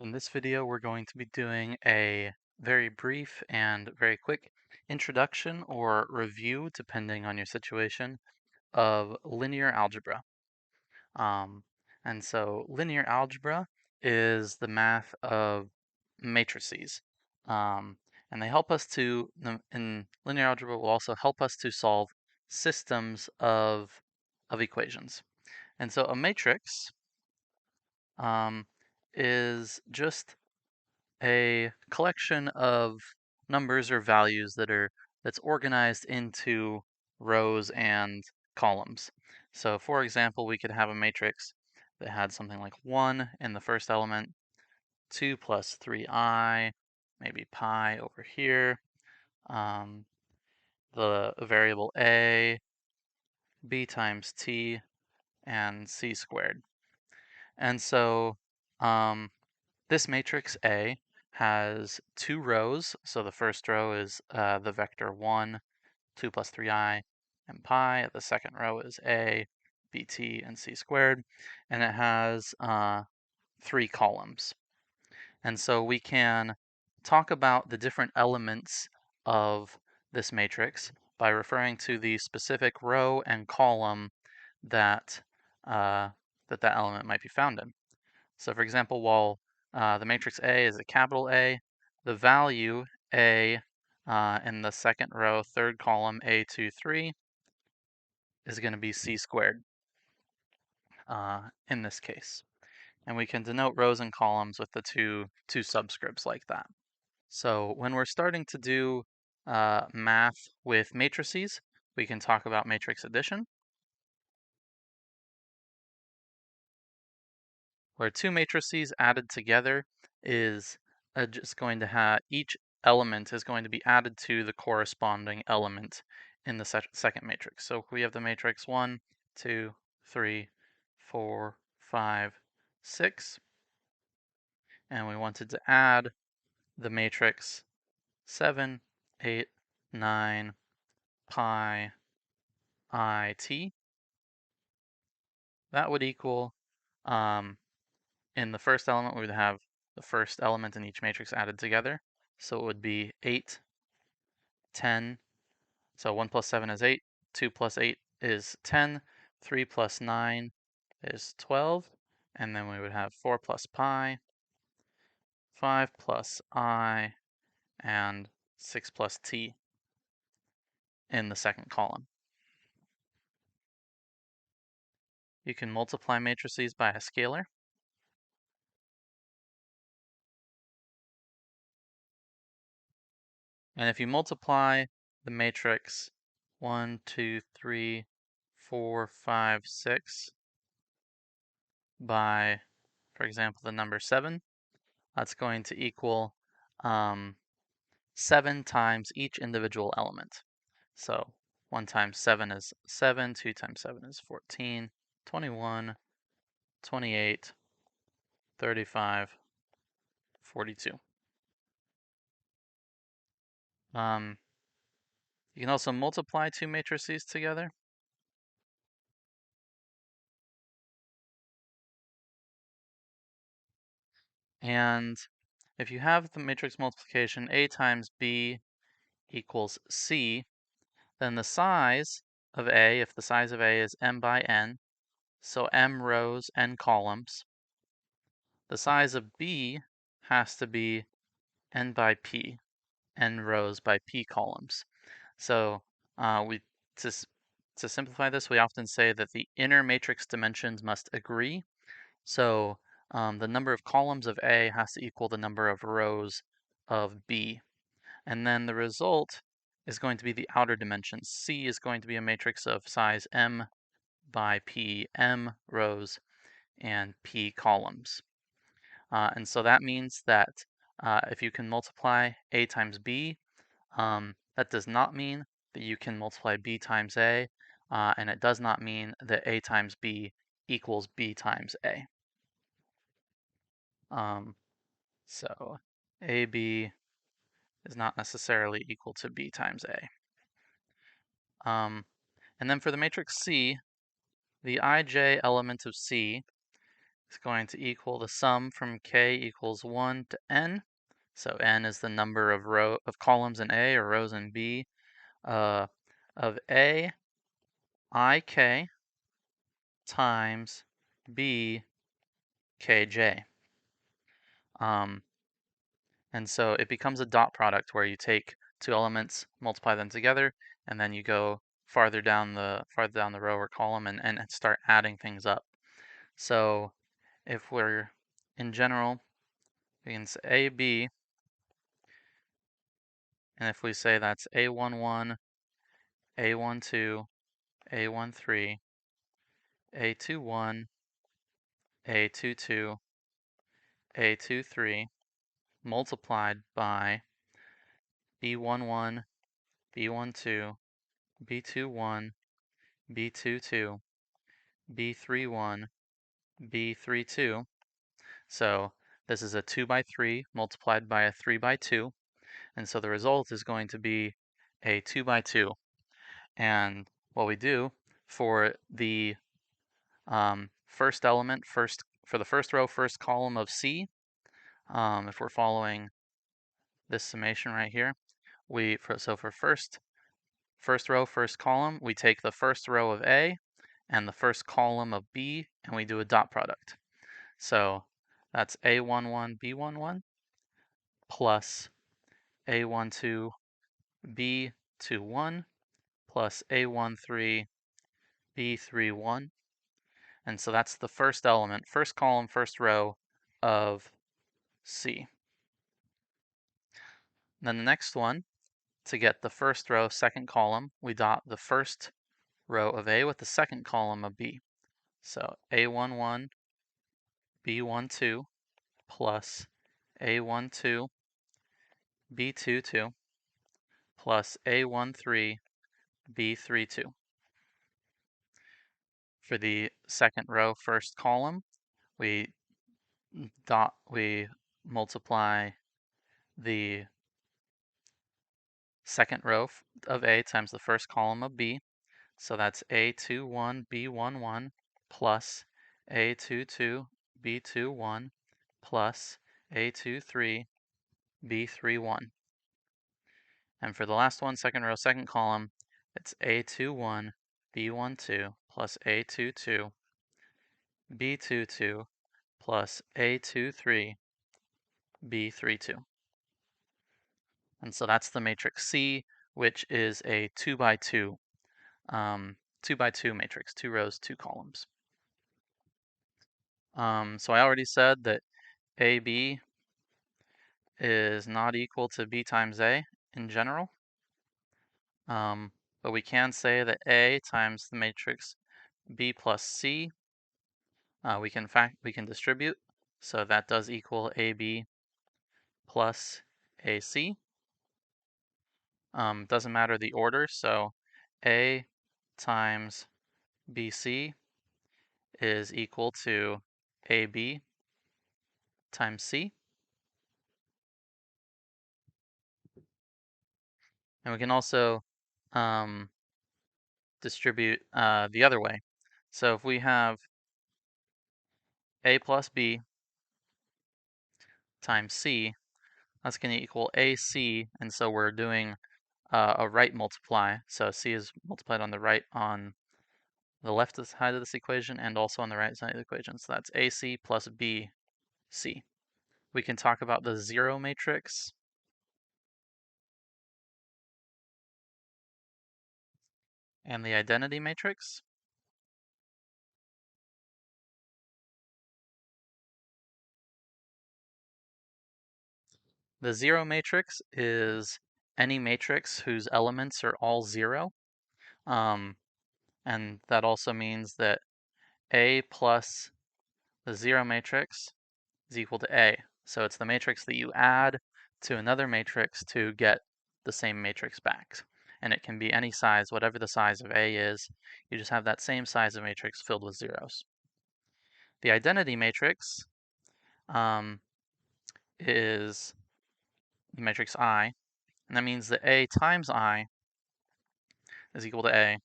In this video, we're going to be doing a very brief and very quick introduction or review, depending on your situation, of linear algebra. Um, and so linear algebra is the math of matrices. Um, and they help us to, in linear algebra, will also help us to solve systems of equations. And so a matrix is just a collection of numbers or values that's organized into rows and columns. So for example, we could have a matrix that had something like 1 in the first element, 2 plus 3i, maybe pi over here, um, the variable a, b times t, and c squared. And so um, this matrix A has two rows. So the first row is the vector 1, 2 plus 3i, and pi. The second row is A, bt, and c squared. And it has three columns. And so we can talk about the different elements of this matrix by referring to the specific row and column that that element might be found in. So for example, while the matrix A is a capital A, the value A in the second row, third column, A23, is going to be C squared in this case. And we can denote rows and columns with the two subscripts like that. So when we're starting to do math with matrices, we can talk about matrix addition, where two matrices added together is just going to have each element is going to be added to the corresponding element in the second matrix. So we have the matrix 1, 2, 3, 4, 5, 6, and we wanted to add the matrix 7, 8, 9, pi, I, t. That would equal um, in the first element, we would have the first element in each matrix added together. So it would be 8, 10. So 1 plus 7 is 8. 2 plus 8 is 10. 3 plus 9 is 12. And then we would have 4 plus pi, 5 plus I, and 6 plus t in the second column. You can multiply matrices by a scalar. And if you multiply the matrix 1, 2, 3, 4, 5, 6 by, for example, the number 7, that's going to equal 7 times each individual element. So 1 times 7 is 7, 2 times 7 is 14, 21, 28, 35, 42. You can also multiply two matrices together. And if you have the matrix multiplication A times B equals C, then the size of A, if the size of A is m by n, so m rows, n columns, the size of B has to be n by p, n rows by p columns. So we to simplify this, we often say that the inner matrix dimensions must agree. So the number of columns of A has to equal the number of rows of B. And then the result is going to be the outer dimensions. C is going to be a matrix of size m by p, m rows, and p columns. And so that means that if you can multiply A times B, that does not mean that you can multiply B times A, and it does not mean that A times B equals B times A. So AB is not necessarily equal to B times A. And then for the matrix C, the ij element of C is going to equal the sum from k equals 1 to n. So n is the number of columns in A or rows in B of A ik times b kj. And so it becomes a dot product where you take two elements, multiply them together, and then you go farther down the row or column and start adding things up. So if we're in general, we can say AB, and if we say that's A11, A12, A13, A21, A22, A23, multiplied by B11, B12, B21, B22, B31, B32. So this is a 2 by 3 multiplied by a 3 by 2. And so the result is going to be a 2 by 2. And what we do for the first element, for the first row, first column of C, if we're following this summation right here, so for first row, first column, we take the first row of A and the first column of B, and we do a dot product. So that's A11, B11 plus A12, B21 plus A13, B31. And so that's the first element, first column, first row of C. Then the next one, to get the first row, second column, we dot the first row of A with the second column of B. So A11, B12 plus A12, B22 plus A13, B32. For the second row, first column, we multiply the second row of A times the first column of B. So that's A21, B11 plus A22, B21 plus A23, B31. And for the last one, second row, second column, it's A21, B12 plus A22, B22 plus A23, B32. And so that's the matrix C, which is a 2 by 2, 2 by 2 matrix, 2 rows, 2 columns. So I already said that AB is not equal to B times A in general. But we can say that A times the matrix B plus C, we can distribute. So that does equal AB plus AC. Doesn't matter the order, so A times BC is equal to AB times C. And we can also distribute the other way. So if we have A plus B times C, that's going to equal AC, and so we're doing a right multiply. So C is multiplied on the right on the left side of this equation and also on the right side of the equation. So that's AC plus BC. We can talk about the zero matrix and the identity matrix. The zero matrix is any matrix whose elements are all zero. And that also means that A plus the zero matrix is equal to A. So it's the matrix that you add to another matrix to get the same matrix back. And it can be any size, whatever the size of A is. You just have that same size of matrix filled with zeros. The identity matrix is the matrix I, and that means that A times I is equal to A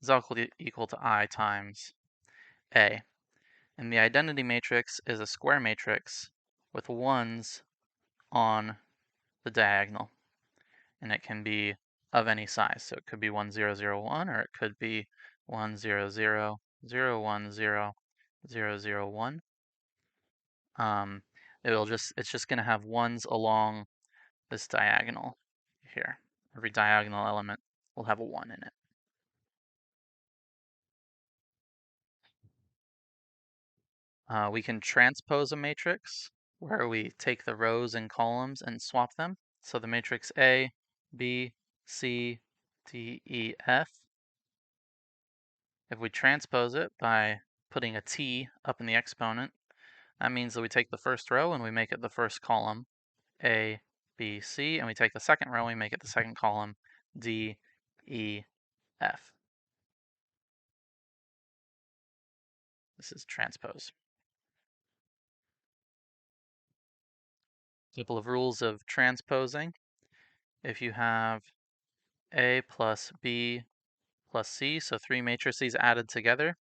is equal to I times A. And the identity matrix is a square matrix with ones on the diagonal. And it can be of any size. So it could be 1, 0, 0, 1, or it could be 1, 0, 0, 0, 1, 0, 0, 0, 1. It's just going to have ones along this diagonal here. Every diagonal element will have a 1 in it. We can transpose a matrix where we take the rows and columns and swap them. So the matrix A, B, C, D, E, F. If we transpose it by putting a T up in the exponent, that means that we take the first row and we make it the first column, A, B, C, and we take the second row and we make it the second column, D, E, F. This is transpose. Couple of rules of transposing. If you have A plus B plus C, so 3 matrices added together,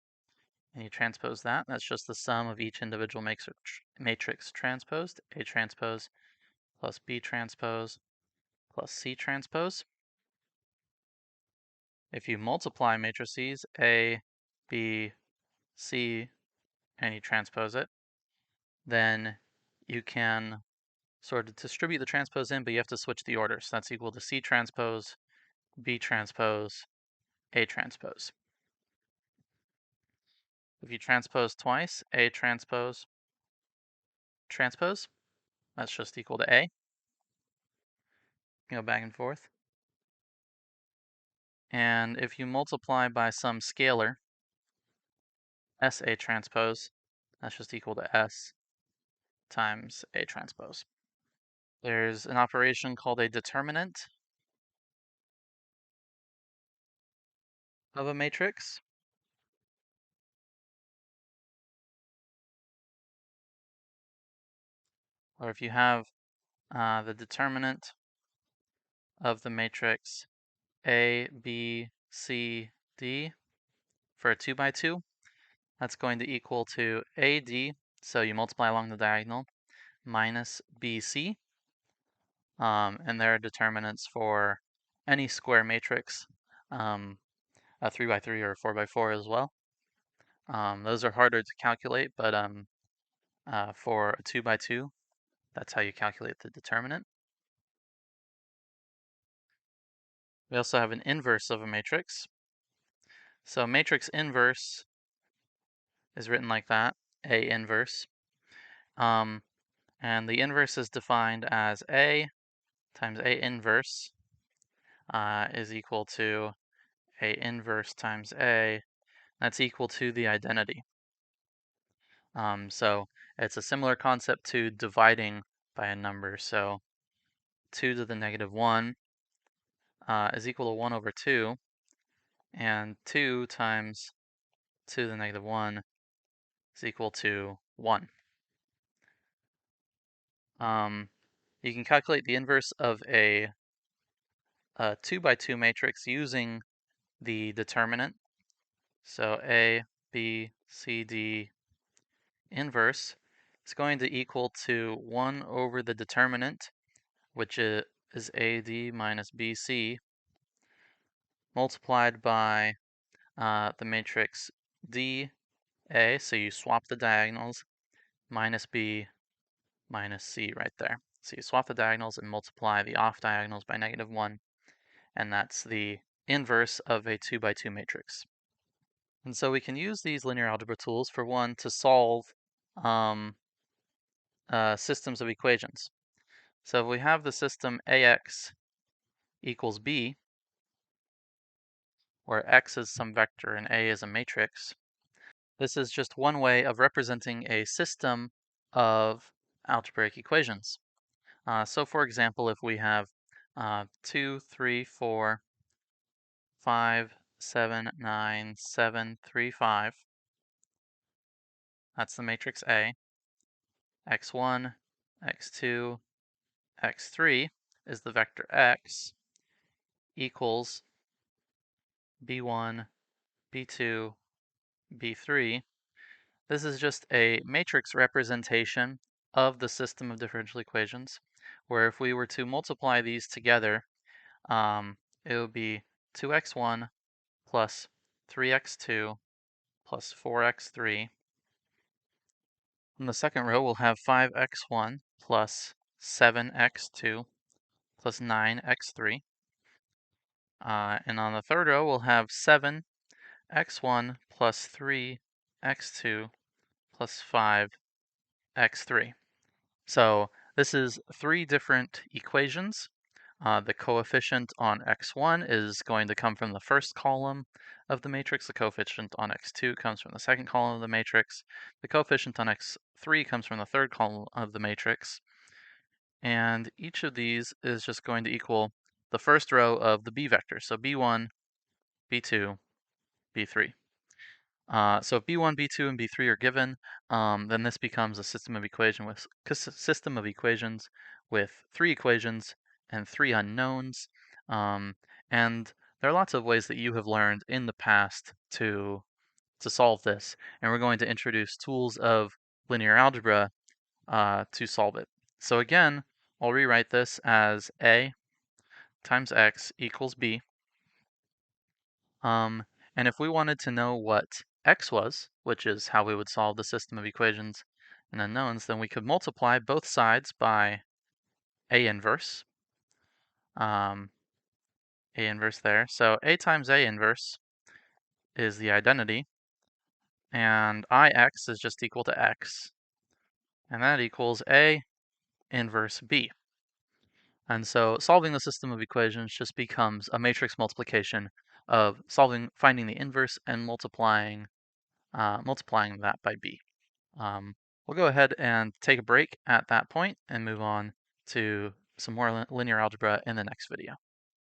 and you transpose that, that's just the sum of each individual matrix transposed, A transpose plus B transpose plus C transpose. If you multiply matrices A, B, C, and you transpose it, then you can sort of distribute the transpose in, but you have to switch the order. So that's equal to C transpose, B transpose, A transpose. If you transpose twice, A transpose, transpose, that's just equal to A. You go back and forth. And if you multiply by some scalar, SA transpose, that's just equal to S times A transpose. There's an operation called a determinant of a matrix. Or if you have the determinant of the matrix A, B, C, D for a 2 by 2, that's going to equal to AD, so you multiply along the diagonal, minus BC. And there are determinants for any square matrix, a 3 by 3 or a 4 by 4 as well. Those are harder to calculate, but for a 2 by 2, that's how you calculate the determinant. We also have an inverse of a matrix. So matrix inverse is written like that, A inverse. And the inverse is defined as A times A inverse is equal to A inverse times A. That's equal to the identity. So it's a similar concept to dividing by a number. So 2 to the negative 1 is equal to 1 over 2. And 2 times 2 to the negative 1 is equal to 1. You can calculate the inverse of a 2 by 2 matrix using the determinant. So A, B, C, D inverse is going to equal to 1 over the determinant, which is AD minus BC, multiplied by the matrix DA, so you swap the diagonals, minus B minus C right there. So you swap the diagonals and multiply the off diagonals by negative 1, and that's the inverse of a 2 by 2 matrix. And so we can use these linear algebra tools for one to solve systems of equations. So if we have the system AX equals B, where X is some vector and A is a matrix, this is just one way of representing a system of algebraic equations. So for example, if we have 2, 3, 4, 5, 7, 9, 7, 3, 5, that's the matrix A. X1, X2, X3 is the vector X equals B1, B2, B3. This is just a matrix representation of the system of differential equations, where if we were to multiply these together, it would be 2x1 plus 3x2 plus 4x3. In the second row, we'll have 5x1 plus 7x2 plus 9x3. And on the third row, we'll have 7x1 plus 3x2 plus 5x3. So this is three different equations. The coefficient on x1 is going to come from the first column of the matrix. The coefficient on x2 comes from the second column of the matrix. The coefficient on x3 comes from the third column of the matrix. And each of these is just going to equal the first row of the b vectors. So b1, b2, b3. So if b1, b2, and b3 are given, then this becomes a system of equations with three equations and three unknowns. And there are lots of ways that you have learned in the past to solve this, and we're going to introduce tools of linear algebra to solve it. So again, I'll rewrite this as a times x equals b. And if we wanted to know what x was, which is how we would solve the system of equations and unknowns, then we could multiply both sides by a inverse. A inverse there. So a times a inverse is the identity, and ix is just equal to x, and that equals a inverse b. And so solving the system of equations just becomes a matrix multiplication of finding the inverse and multiplying that by b. We'll go ahead and take a break at that point and move on to some more linear algebra in the next video.